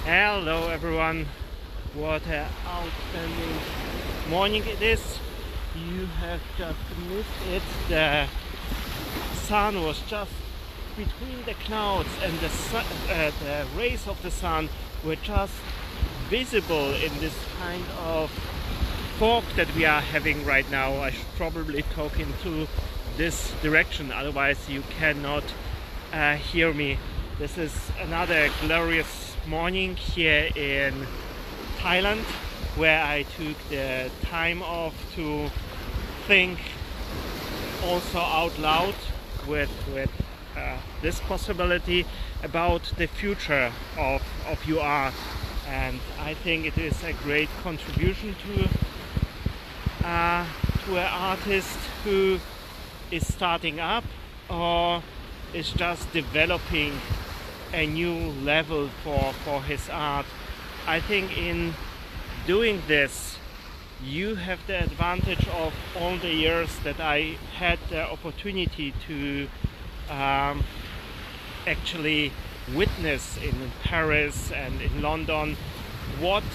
Hello everyone, what an outstanding morning it is. You have just missed it. The sun was just between the clouds and the rays of the sun were just visible in this kind of fog that we are having right now. I should probably talk into this direction, otherwise you cannot hear me. This is another glorious morning here in Thailand, where I took the time off to think also out loud with this possibility about the future of your art. And I think it is a great contribution to an artist who is starting up or is just developing a new level for his art. I think in doing this you have the advantage of all the years that I had the opportunity to actually witness in Paris and in London what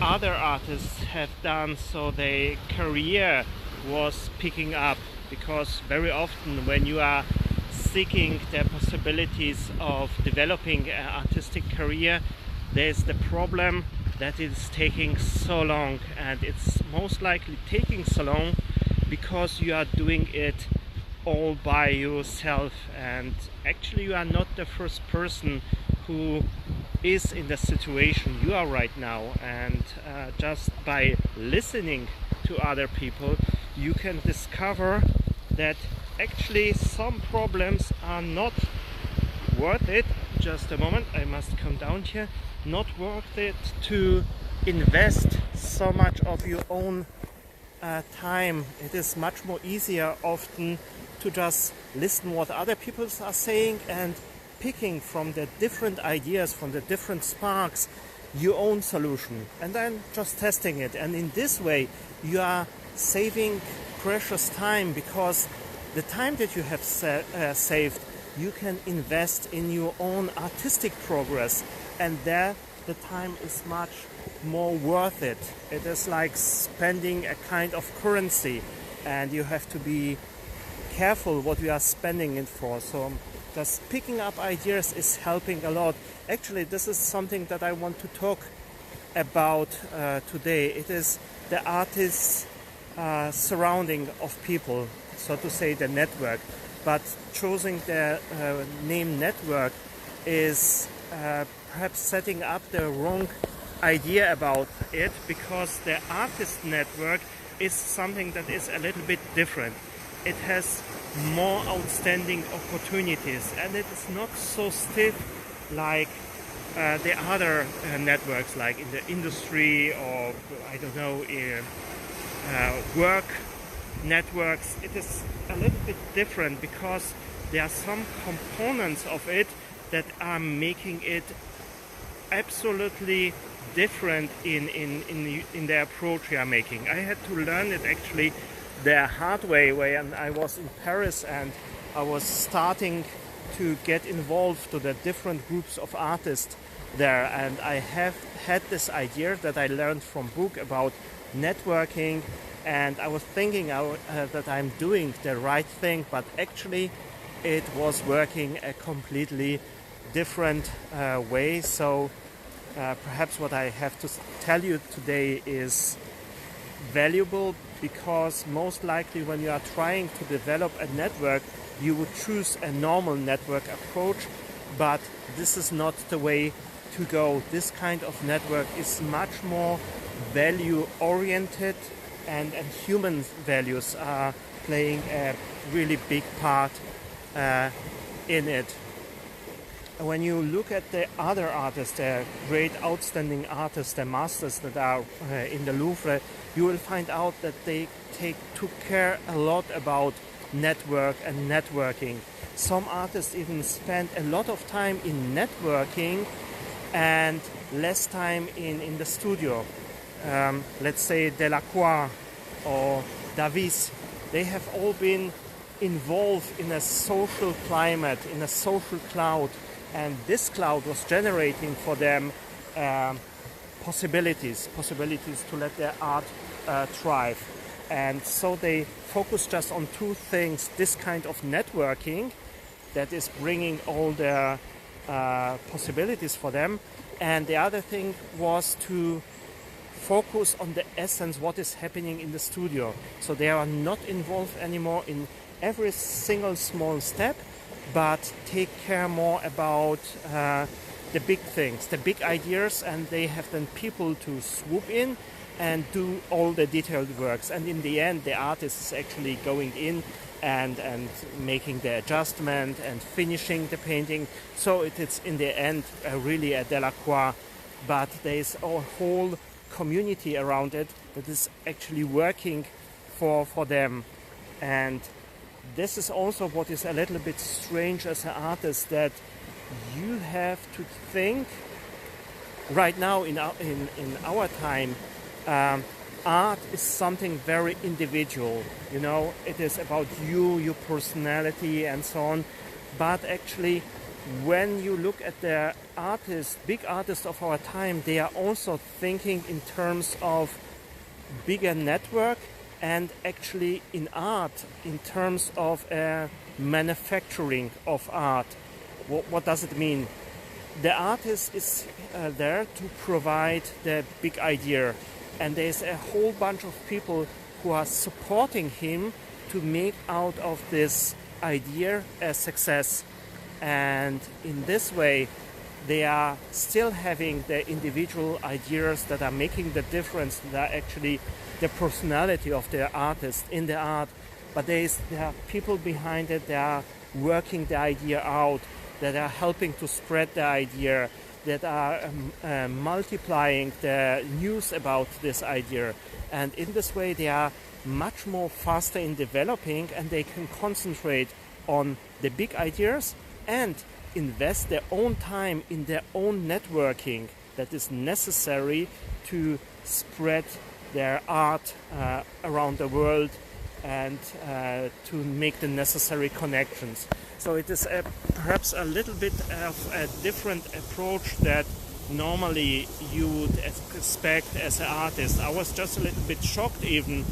other artists have done, so their career was picking up. Because very often when you are seeking the possibilities of developing an artistic career, there's the problem that it's taking so long, and it's most likely taking so long because you are doing it all by yourself, and actually you are not the first person who is in the situation you are right now. And just by listening to other people you can discover that actually some problems are not worth it. Just a moment, I must come down here. Not worth it to invest so much of your own time. It is much more easier often to just listen what other people are saying and picking from the different ideas, from the different sparks, your own solution, and then just testing it. And in this way you are saving precious time, because the time that you have saved you can invest in your own artistic progress, and there the time is much more worth it. It is like spending a kind of currency, and you have to be careful what you are spending it for. So just picking up ideas is helping a lot. Actually, this is something that I want to talk about today. It is the artist's surrounding of people, so to say, the network. But choosing the name network is perhaps setting up the wrong idea about it, because the artist network is something that is a little bit different. It has more outstanding opportunities, and it is not so stiff like the other networks, like in the industry or I don't know, work networks. It is a little bit different because there are some components of it that are making it absolutely different in the approach you are making. I had to learn it actually the hard way when I was in Paris and I was starting to get involved to the different groups of artists there, and I have had this idea that I learned from book about networking, and I was thinking that I'm doing the right thing, but actually it was working a completely different way. So perhaps what I have to tell you today is valuable, because most likely when you are trying to develop a network you would choose a normal network approach, but this is not the way to go. This kind of network is much more value oriented, and human values are playing a really big part in it. When you look at the other artists, the great outstanding artists, the masters that are in the Louvre, you will find out that they took care a lot about network and networking. Some artists even spend a lot of time in networking and less time in the studio. Let's say Delacroix or Davis, they have all been involved in a social climate, in a social cloud, and this cloud was generating for them um, possibilities to let their art thrive. And so they focus just on two things: this kind of networking that is bringing all their possibilities for them, and the other thing was to focus on the essence, what is happening in the studio. So they are not involved anymore in every single small step, but take care more about the big things, the big ideas, and they have then people to swoop in and do all the detailed works. And in the end, the artist is actually going in and making the adjustment and finishing the painting. So it is in the end really a Delacroix, but there is a whole community around it that is actually working for them. And this is also what is a little bit strange as an artist, that you have to think right now in our time. Art is something very individual, you know, it is about you, your personality and so on. But actually, when you look at the artists, big artists of our time, they are also thinking in terms of bigger network, and actually in art, in terms of manufacturing of art. What does it mean? The artist is there to provide the big idea, and there's a whole bunch of people who are supporting him to make out of this idea a success. And in this way, they are still having the individual ideas that are making the difference, that are actually the personality of the artist in the art. But there are people behind it, they are working the idea out, that are helping to spread the idea, that are multiplying the news about this idea. And in this way, they are much more faster in developing, and they can concentrate on the big ideas and invest their own time in their own networking that is necessary to spread their art around the world and to make the necessary connections. So it is perhaps a little bit of a different approach that normally you would expect as an artist. I was just a little bit shocked even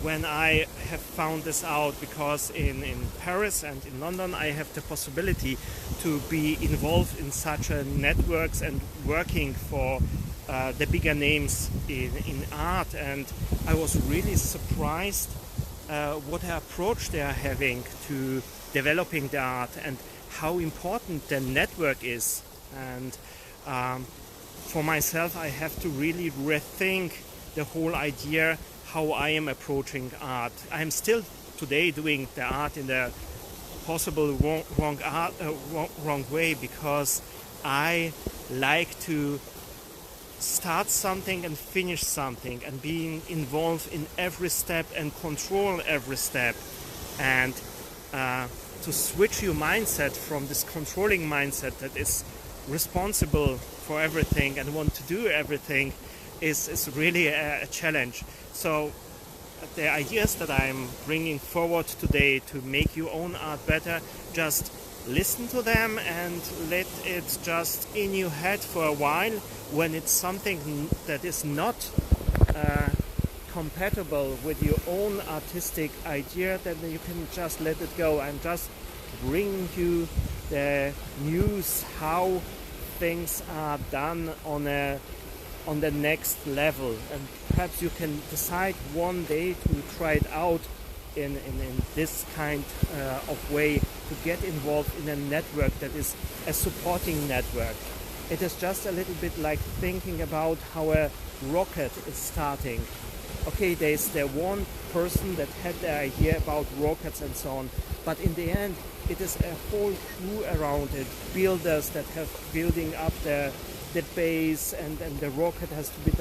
when I have found this out, because in Paris and in London I have the possibility to be involved in such a networks and working for the bigger names in art, and I was really surprised what approach they are having to developing the art and how important the network is. And for myself, I have to really rethink the whole idea how I am approaching art. I'm still today doing the art in the possible wrong way, because I like to start something and finish something, and being involved in every step and control every step, and to switch your mindset from this controlling mindset that is responsible for everything and want to do everything is really a challenge. So the ideas that I'm bringing forward today to make your own art better, just listen to them and let it just in your head for a while. When it's something that is not compatible with your own artistic idea, then you can just let it go and just bring you the news how things are done on the next level. And perhaps you can decide one day to try it out in this kind of way, to get involved in a network that is a supporting network. It is just a little bit like thinking about how a rocket is starting. Okay, there's the one person that had the idea about rockets and so on, but in the end it is a whole crew around it, builders that have building up the base, and the rocket has to be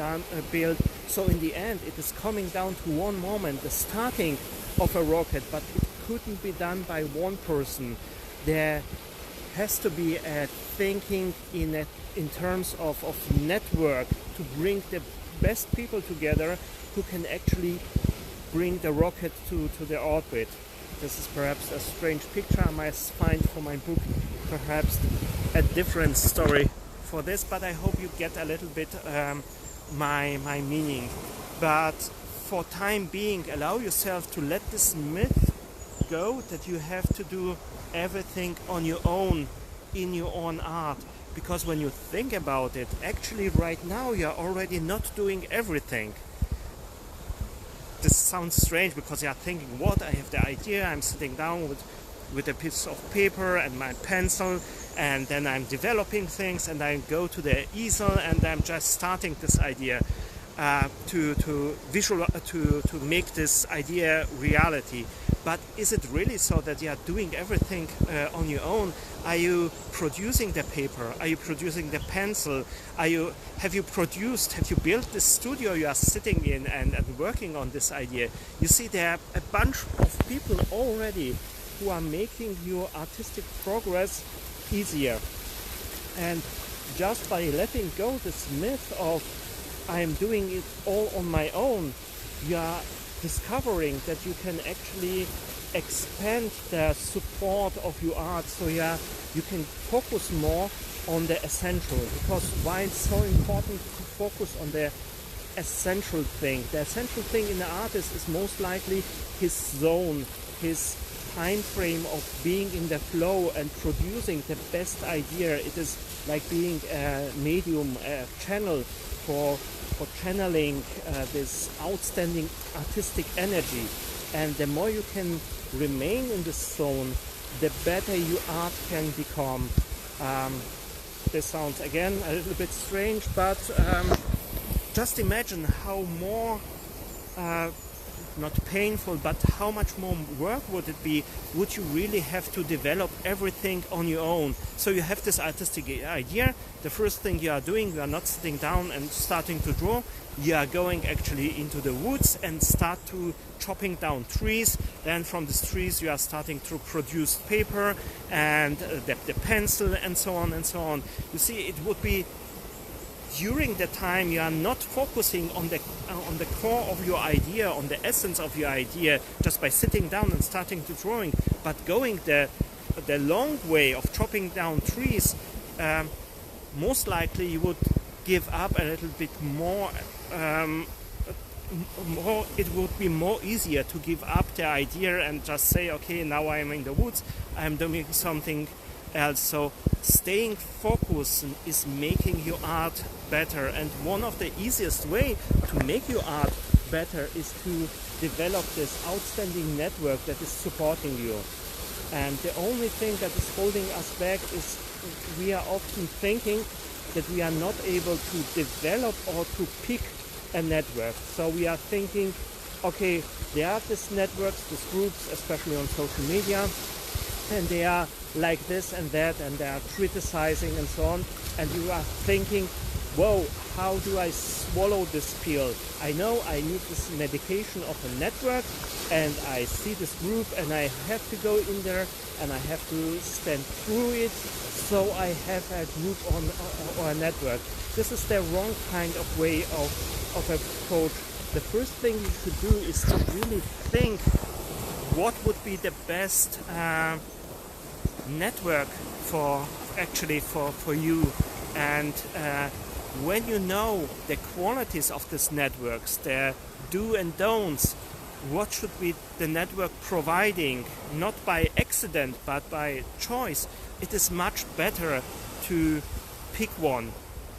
built. So in the end it is coming down to one moment, the starting of a rocket, but it couldn't be done by one person. There has to be a thinking in terms of network, to bring the best people together who can actually bring the rocket to the orbit. This is perhaps a strange picture. I might find for my book perhaps a different story for this, but I hope you get a little bit my meaning. But for time being, allow yourself to let this myth go that you have to do everything on your own, in your own art. Because when you think about it, actually right now you're already not doing everything. This sounds strange because you're thinking, what, I have the idea, I'm sitting down with a piece of paper and my pencil, and then I'm developing things, and I go to the easel and I'm just starting this idea to make this idea reality. But is it really so that you are doing everything on your own? Are you producing the paper? Are you producing the pencil? Have you built the studio you are sitting in and working on this idea? You see, there are a bunch of people already who are making your artistic progress easier. And just by letting go this myth of I am doing it all on my own, you are discovering that you can actually expand the support of your art, so you can focus more on the essential. Because why it's so important to focus on the essential thing? The essential thing in the artist is most likely his zone, his time frame of being in the flow and producing the best idea. It is like being a medium, a channel for channeling this outstanding artistic energy. And the more you can remain in this zone, the better your art can become. This sounds again a little bit strange, but just imagine how more not painful, but how much more work would it be? Would you really have to develop everything on your own? So you have this artistic idea. The first thing you are doing, you are not sitting down and starting to draw. You are going actually into the woods and start to chopping down trees. Then from these trees you are starting to produce paper and the pencil and so on and so on. You see, it would be during the time you are not focusing on the core of your idea, on the essence of your idea, just by sitting down and starting to drawing, but going the long way of chopping down trees. Most likely you would give up a little bit more. It would be more easier to give up the idea and just say, okay, now I am in the woods, I am doing something else. So staying focused is making your art better, and one of the easiest way to make your art better is to develop this outstanding network that is supporting you. And the only thing that is holding us back is we are often thinking that we are not able to develop or to pick a network. So we are thinking, okay, there are these networks, these groups, especially on social media, and they are like this and that, and they are criticizing and so on, and you are thinking, whoa, how do I swallow this pill? I know I need this medication of a network, and I see this group and I have to go in there and I have to stand through it, so I have a group or a network. This is the wrong kind of way of approach. The first thing you should do is to really think what would be the best network for you, and when you know the qualities of these networks, the do and don'ts, what should be the network providing, not by accident but by choice, it is much better to pick one.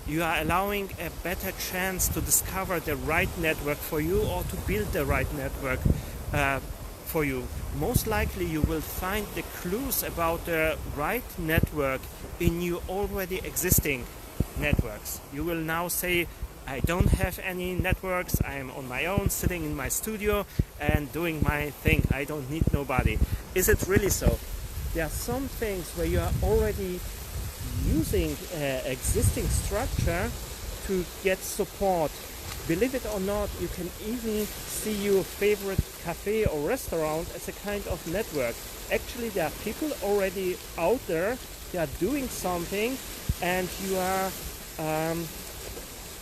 You are allowing a better chance to discover the right network for you, or to build the right network for you. Most likely you will find the clues about the right network in your already existing networks. You will now say, I don't have any networks, I am on my own, sitting in my studio and doing my thing, I don't need nobody. Is it really so? There are some things where you are already using existing structure to get support. Believe it or not, you can even see your favorite cafe or restaurant as a kind of network. Actually, there are people already out there, they are doing something, and you are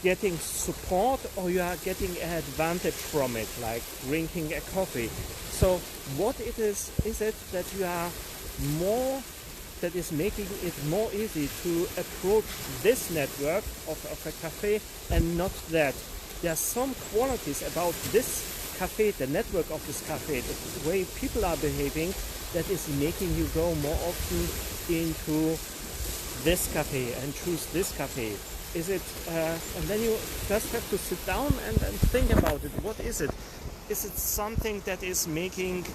getting support, or you are getting an advantage from it, like drinking a coffee. So what it is it that you are more that is making it more easy to approach this network of a cafe and not that. There are some qualities about this cafe, the network of this cafe, the way people are behaving, that is making you go more often into this cafe and choose this cafe. Is it, and then you just have to sit down and think about it. What is it? Is it something that is making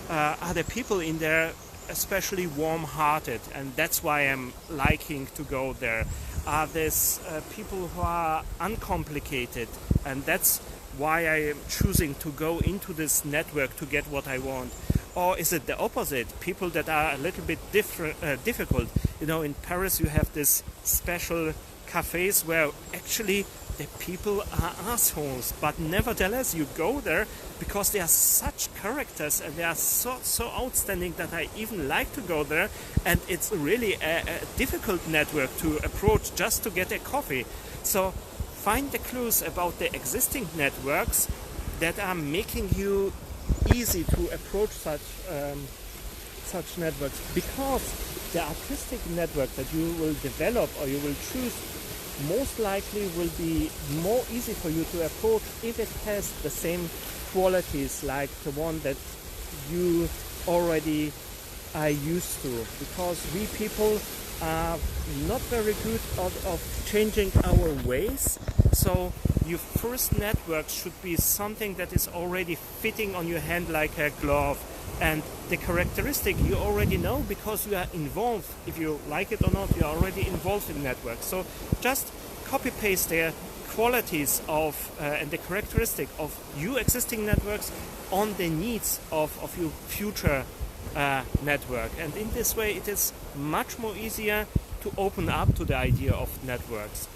other people in there especially warm-hearted, and that's why I'm liking to go there? Are these people who are uncomplicated, and that's why I am choosing to go into this network to get what I want? Or is it the opposite? People that are a little bit difficult. You know, in Paris you have this special cafes where actually the people are assholes, but nevertheless you go there because they are such characters and they are so outstanding that I even like to go there, and it's really a difficult network to approach just to get a coffee. So find the clues about the existing networks that are making you easy to approach such networks, because the artistic network that you will develop or you will choose most likely will be more easy for you to approach if it has the same qualities like the one that you already are used to. Because we people are not very good of changing our ways, so your first network should be something that is already fitting on your hand like a glove, and the characteristic you already know because you are involved. If you like it or not, you are already involved in networks. So just copy paste the qualities of and the characteristic of your existing networks on the needs of your future network, and in this way it is much more easier to open up to the idea of networks.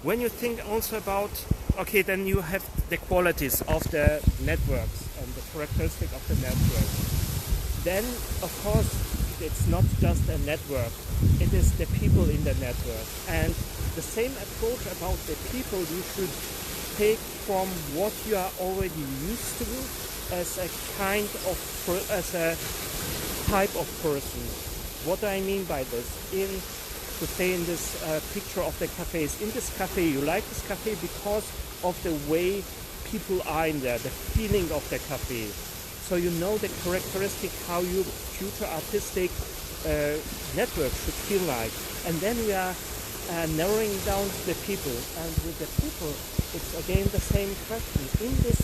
When you think also about, okay, then you have the qualities of the networks and the characteristic of the network. Then, of course, it's not just a network, it is the people in the network. And the same approach about the people you should take from what you are already used to as a kind of, as a type of person. What do I mean by this? To stay in this picture of the cafes. In this cafe, you like this cafe because of the way people are in there, the feeling of the cafe. So you know the characteristic how your future artistic network should feel like. And then we are narrowing down the people. And with the people, it's again the same question. In this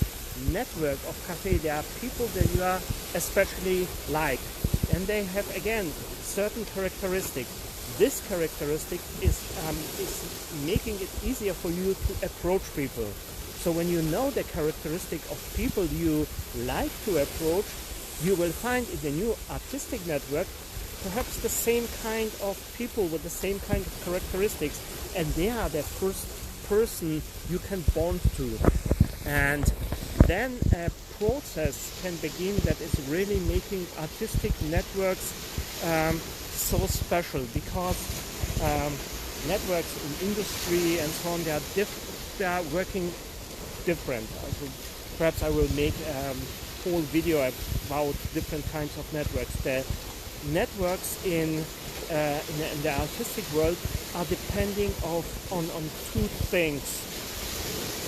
network of cafe, there are people that you are especially like. And they have, again, certain characteristics. This characteristic is making it easier for you to approach people. So when you know the characteristic of people you like to approach, you will find in the new artistic network perhaps the same kind of people with the same kind of characteristics, and they are the first person you can bond to. And then a process can begin that is really making artistic networks so special, because networks in industry and so on, they are working different. Perhaps I will make a whole video about different kinds of networks. The networks in the artistic world are depending on two things.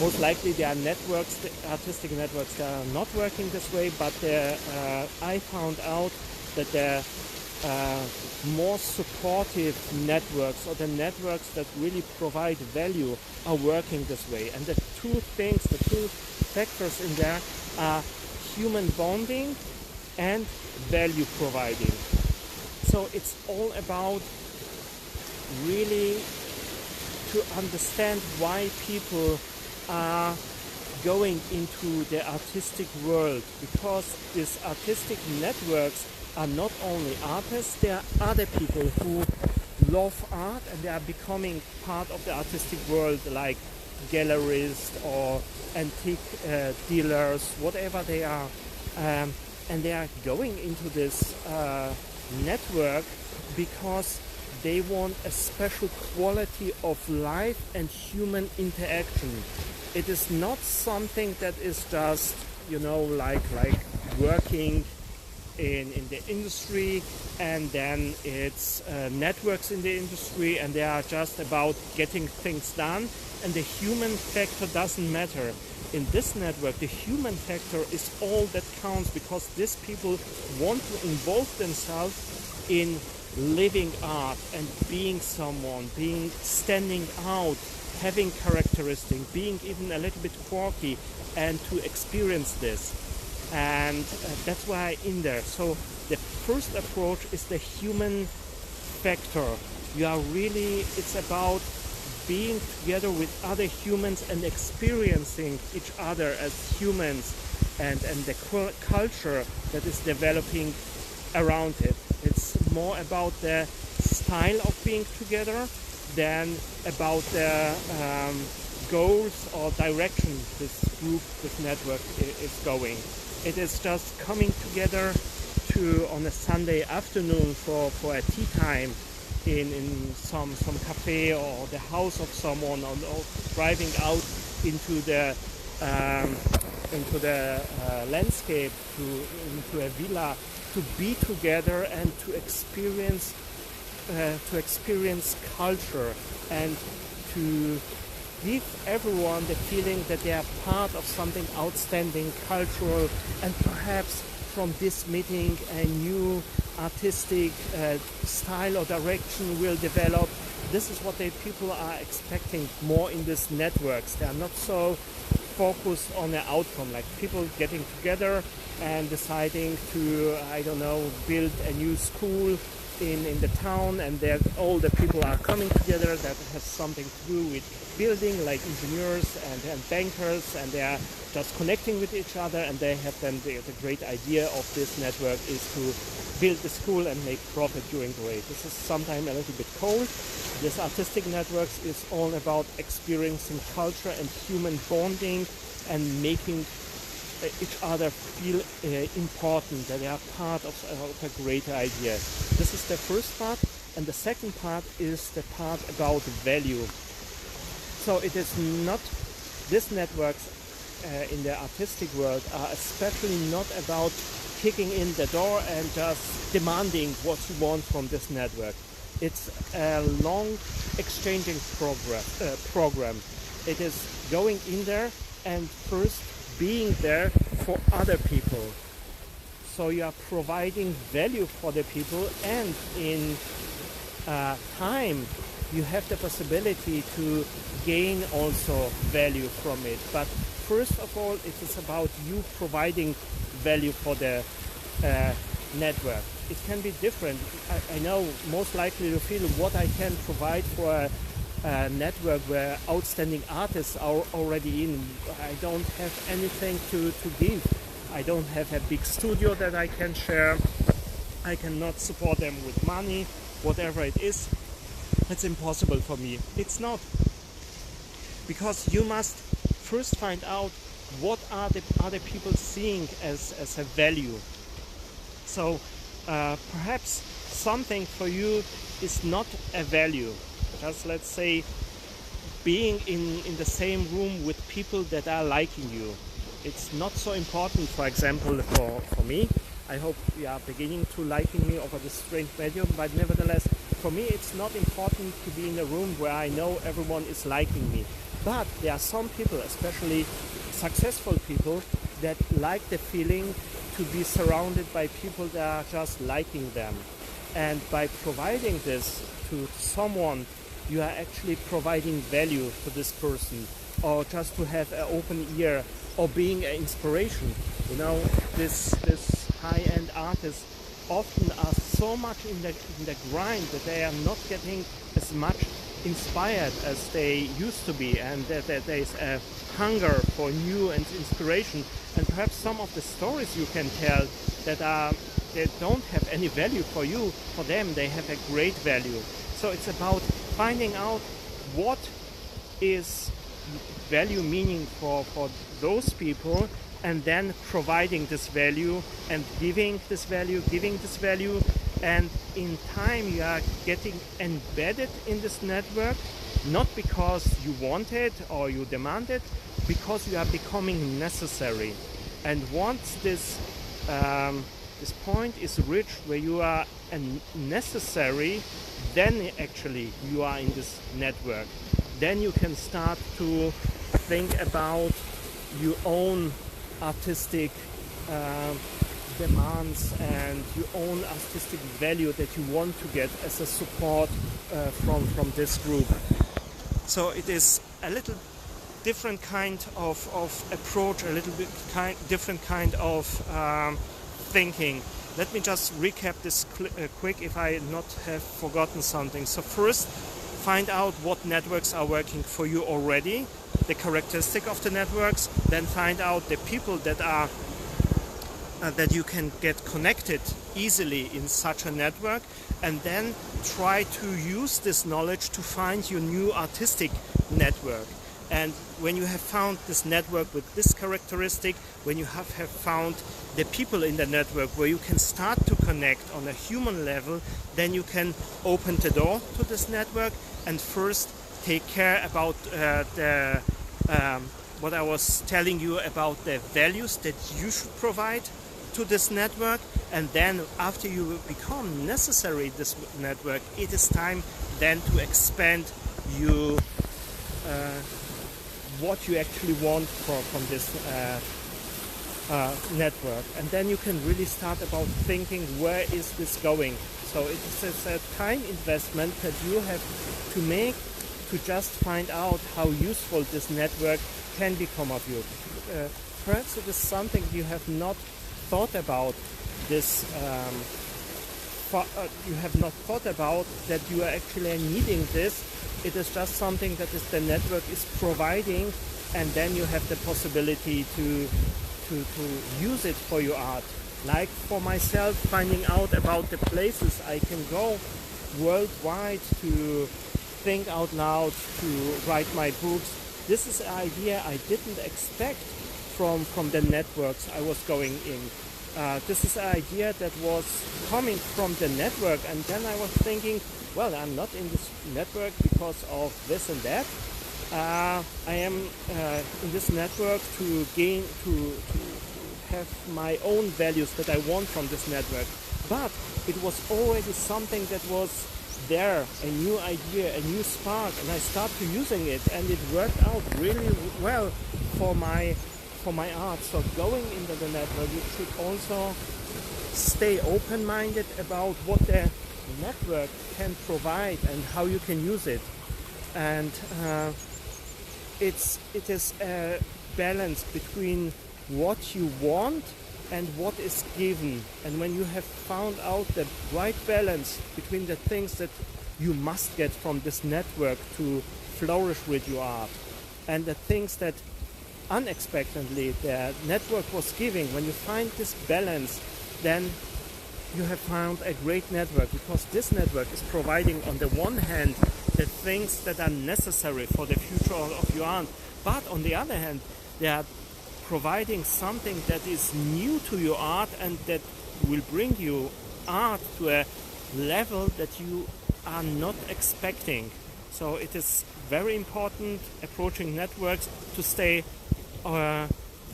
Most likely there are networks, the artistic networks, that are not working this way, but I found out that there more supportive networks, or the networks that really provide value, are working this way. And the two things, the two factors in there are human bonding and value providing. So it's all about really to understand why people are going into the artistic world, because these artistic networks are not only artists, there are other people who love art and they are becoming part of the artistic world, like galleries or antique dealers, whatever they are. And they are going into this network because they want a special quality of life and human interaction. It is not something that is just, like working in the industry, and then it's networks in the industry, and they are just about getting things done, and the human factor doesn't matter. In this network, the human factor is all that counts, because these people want to involve themselves in living art and being someone, being standing out, having characteristics, being even a little bit quirky, and to experience this. And that's why I'm in there. So the first approach is the human factor. It's about being together with other humans and experiencing each other as humans, and the culture that is developing around it. It's more about the style of being together than about the goals or direction this group, this network is going. It is just coming together on a Sunday afternoon for a tea time in some cafe or the house of someone, or driving out into the landscape, into a villa, to be together and to experience culture, and to give everyone the feeling that they are part of something outstanding, cultural, and perhaps from this meeting a new artistic style or direction will develop. This is what people are expecting more in these networks. They are not so focused on the outcome, like people getting together and deciding to, I don't know, build a new school in the town, and all the people are coming together. That has something to do with building, like engineers and bankers, and they are just connecting with each other, and they have then the great idea of this network is to build the school and make profit during the way. This is sometimes a little bit cold. This artistic networks is all about experiencing culture and human bonding and making each other feel important, that they are part of a greater idea. This is the first part, and the second part is the part about value. So it is not, these networks in the artistic world are especially not about kicking in the door and just demanding what you want from this network. It's a long exchanging program. It is going in there and first being there for other people. So you are providing value for the people, and in time you have the possibility to gain also value from it. But first of all, it is about you providing value for the network. It can be different. I know most likely you feel what I can provide for a network where outstanding artists are already in. I don't have anything to give. I don't have a big studio that I can share. I cannot support them with money, whatever it is. It's impossible for me. It's not. Because you must first find out what are the other people seeing as a value. So perhaps something for you is not a value. Just let's say being in the same room with people that are liking you. It's not so important, for example, for me. I hope you are beginning to liking me over this strange medium, but nevertheless, for me it's not important to be in a room where I know everyone is liking me. But there are some people, especially successful people, that like the feeling to be surrounded by people that are just liking them. And by providing this to someone, you are actually providing value to this person, or just to have an open ear, or being an inspiration. You know, this high-end artists often are so much in the grind that they are not getting as much inspired as they used to be, and that there is a hunger for new and inspiration. And perhaps some of the stories you can tell that don't have any value for you, for them they have a great value. So it's about finding out what is value meaning for those people, and then providing this value and giving this value, and in time you are getting embedded in this network, not because you want it or you demand it, because you are becoming necessary. And once this this point is reached where you are necessary, then actually you are in this network. Then you can start to think about your own artistic demands and your own artistic value that you want to get as a support from this group. So it is a little different kind of approach, a little bit different kind of thinking. Let me just recap this quick if I not have forgotten something. So first, find out what networks are working for you already, the characteristic of the networks. Then find out the people that are that you can get connected easily in such a network, and then try to use this knowledge to find your new artistic network. And when you have found this network with this characteristic, when you have found the people in the network where you can start to connect on a human level, then you can open the door to this network and first take care about what I was telling you about the values that you should provide to this network. And then after you become necessary this network, it is time then to expand you what you actually want from this network. And then you can really start about thinking, where is this going? So it is a time investment that you have to make to just find out how useful this network can become of you. Perhaps it is something you have not thought about this you have not thought about, that you are actually needing this. It is just something that the network is providing, and then you have the possibility to use it for your art. Like for myself, finding out about the places I can go worldwide to think out loud, to write my books. This is an idea I didn't expect from the networks I was going in. This is an idea that was coming from the network, and then I was thinking, well, I'm not in this network because of this and that. I am in this network to gain, to have my own values that I want from this network. But it was already something that was there, a new idea, a new spark, and I started using it, and it worked out really well for my art. So going into the network, you should also stay open-minded about what the network can provide and how you can use it. And it is a balance between what you want and what is given. And when you have found out the right balance between the things that you must get from this network to flourish with your art and the things that unexpectedly the network was giving, when you find this balance, then you have found a great network, because this network is providing on the one hand the things that are necessary for the future of your art, but on the other hand they are providing something that is new to your art and that will bring you art to a level that you are not expecting. So it is very important approaching networks to stay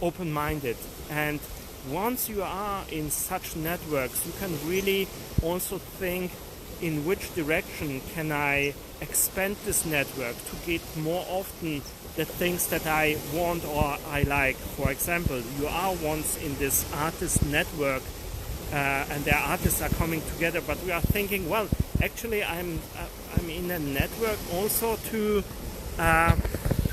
open-minded, and once you are in such networks, you can really also think, in which direction can I expand this network to get more often the things that I want or I like. For example, you are once in this artist network and the artists are coming together, but we are thinking, well, actually I'm in a network also to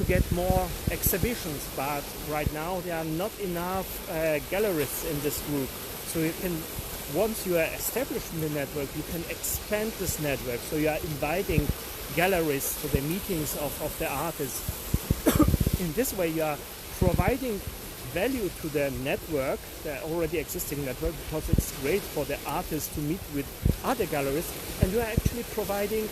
get more exhibitions, but right now there are not enough galleries in this group. So you can, once you are established in the network, you can expand this network. So you are inviting galleries to the meetings of the artists. In this way you are providing value to the network, the already existing network, because it's great for the artists to meet with other galleries, and you are actually providing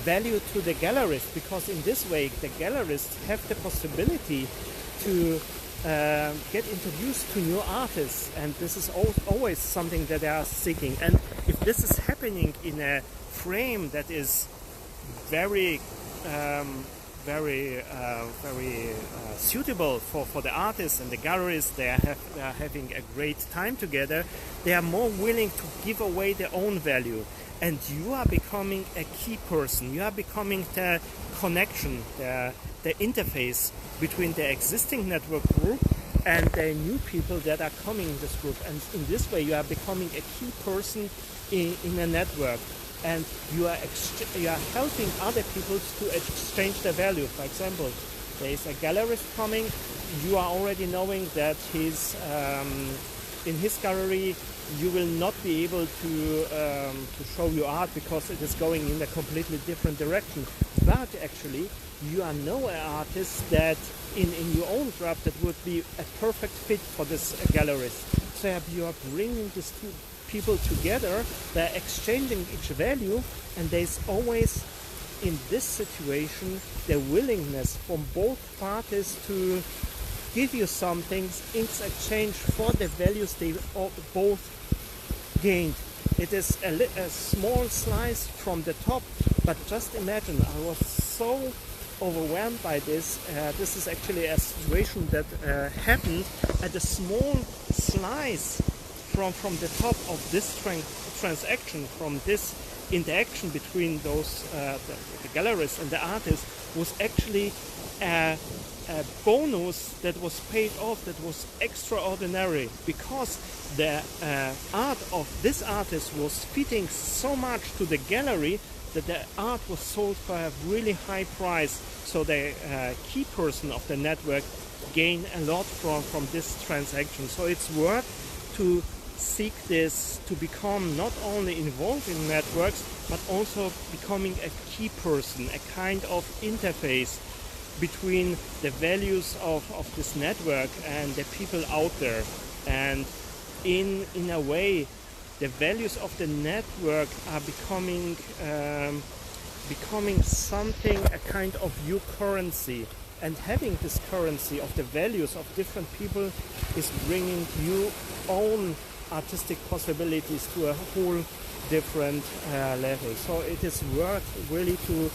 value to the gallerists, because in this way the gallerists have the possibility to get introduced to new artists, and this is always something that they are seeking. And if this is happening in a frame that is very very suitable for the artists and the galleries. They are having a great time together. They are more willing to give away their own value, and you are becoming a key person. You are becoming the connection, the interface between the existing network group and the new people that are coming in this group. And in this way, you are becoming a key person in a network. And you are helping other people to exchange their value. For example, there is a gallerist coming. You are already knowing that he's in his gallery. You will not be able to show your art because it is going in a completely different direction. But actually, you are know an artist that in your own group that would be a perfect fit for this gallerist. So you are bringing these two people together, they're exchanging each value, and there's always in this situation the willingness from both parties to give you something in exchange for the values they both gained. It is a small slice from the top, but just imagine, I was so overwhelmed by this. This is actually a situation that happened at a small slice from the top of this transaction, from this interaction between those the gallerist and the artist, was actually a bonus that was paid off, that was extraordinary, because the art of this artist was fitting so much to the gallery that the art was sold for a really high price. So the key person of the network gained a lot from this transaction. So it's worth to seek this, to become not only involved in networks, but also becoming a key person, a kind of interface between the values of this network and the people out there. And in a way, the values of the network are becoming something, a kind of new currency. And having this currency of the values of different people is bringing new own artistic possibilities to a whole different level. So it is worth really to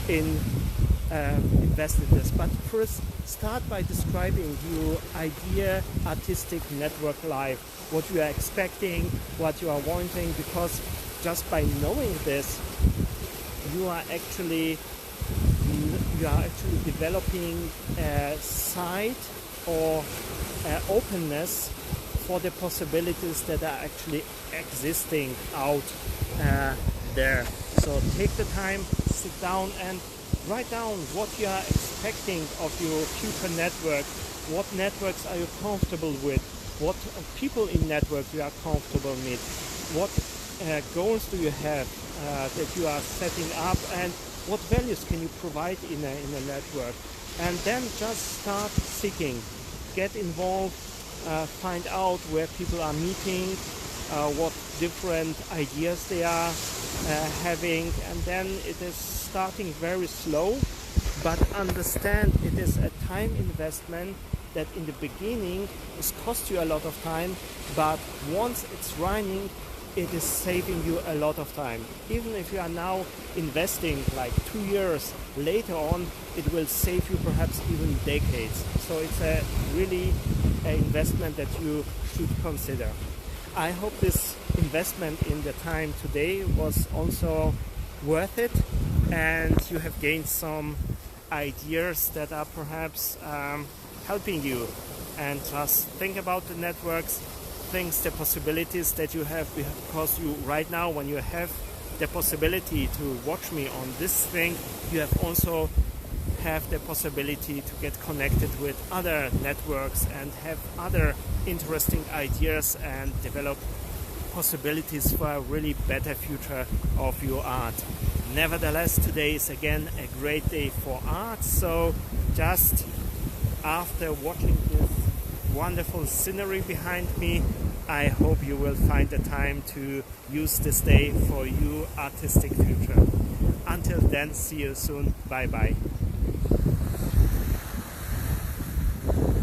invest in this. But first, start by describing your idea artistic network life, what you are expecting, what you are wanting, because just by knowing this, you are actually developing a side or openness for the possibilities that are actually existing out there. So take the time, sit down and write down what you are expecting of your future network. What networks are you comfortable with? What people in networks you are comfortable with? What goals do you have that you are setting up, and what values can you provide in a network? And then just start seeking, get involved, find out where people are meeting, what different ideas they are having, and then it is starting very slow, but understand it is a time investment that in the beginning is cost you a lot of time, but once it's running, it is saving you a lot of time. Even if you are now investing like 2 years, later on it will save you perhaps even decades. So it's a really investment that you should consider. I hope this investment in the time today was also worth it, and you have gained some ideas that are perhaps helping you. And just think about the networks, think the possibilities that you have, because you right now, when you have the possibility to watch me on this thing, you have also have the possibility to get connected with other networks and have other interesting ideas and develop possibilities for a really better future of your art. Nevertheless, today is again a great day for art, so just after watching this wonderful scenery behind me, I hope you will find the time to use this day for your artistic future. Until then, see you soon. Bye bye.